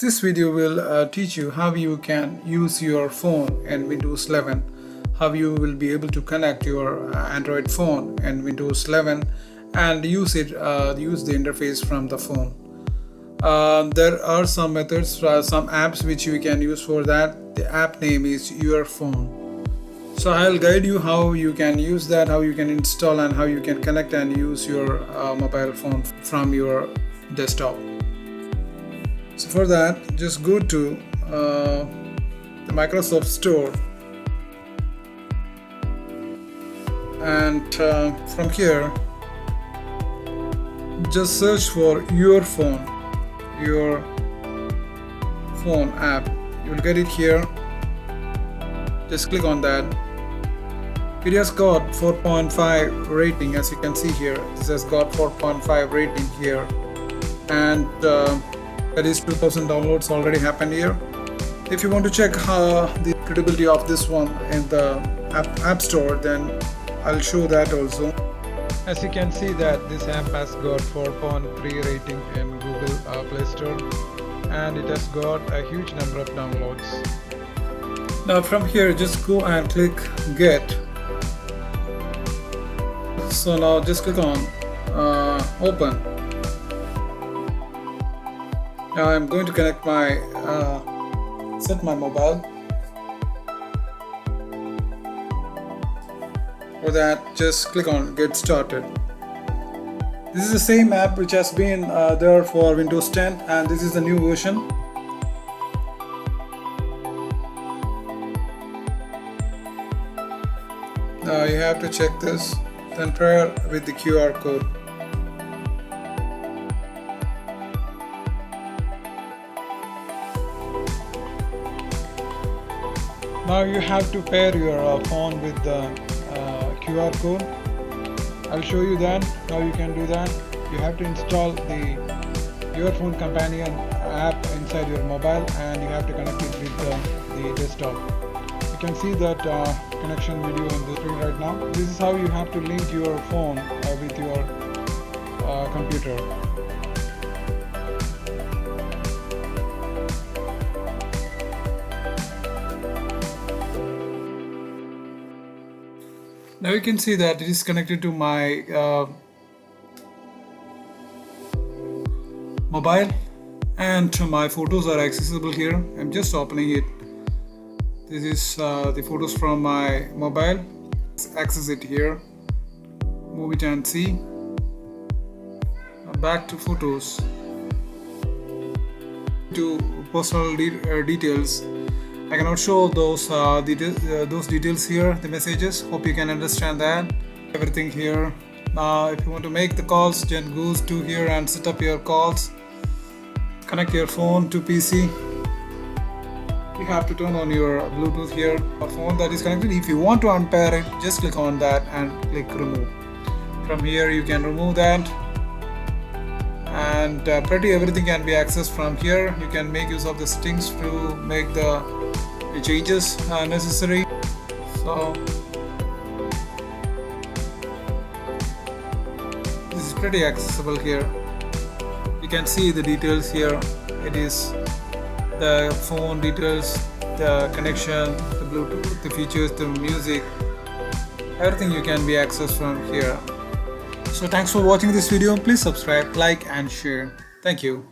This video will teach you how you can use your phone in Windows 11, how you will be able to connect your Android phone in Windows 11 and use the interface from the phone. There are some methods, some apps which you can use for that. The app name is Your Phone. So I'll guide you how you can use that, how you can install and how you can connect and use your mobile phone from your desktop. So for that, just go to the Microsoft Store, and from here just search for Your Phone app. You will get it here. Just click on that. It has got 4.5 rating, as you can see here. This has got 4.5 rating here, and that is 2000 downloads already happened here. If you want to check the credibility of this one in the App Store, then I'll show that also. As you can see that this app has got 4.3 rating in Google Play Store, and it has got a huge number of downloads. Now from here just go and click Get. So now just click on Open. Now I'm going to connect my set my mobile. For that, just click on Get Started. This is the same app which has been there for Windows 10, and this is the new version. Now you have to check this, then pair with the QR code. Now you have to pair your phone with the QR code. I'll show you that how you can do that. You have to install the Your Phone Companion app inside your mobile, and you have to connect it with the desktop. You can see that connection video on the screen right now. This is how you have to link your phone with your computer. Now you can see that it is connected to my mobile, and my photos are accessible here. I'm just opening it. This is the photos from my mobile. Let's access it here. Move it and see. Now back to photos. To personal details. I cannot show those details here, the messages. Hope you can understand that. Everything here. Now if you want to make the calls, then goes to here and set up your calls. Connect your phone to PC. You have to turn on your Bluetooth here, or phone that is connected. If you want to unpair it, just click on that and click remove. From here you can remove that, and pretty everything can be accessed from here. You can make use of the settings to make the changes necessary. So this is pretty accessible here. You can see the details here. It is the phone details, the connection, the Bluetooth, the features, the music, everything you can be accessed from here. So thanks for watching this video. Please subscribe, like and share. Thank you.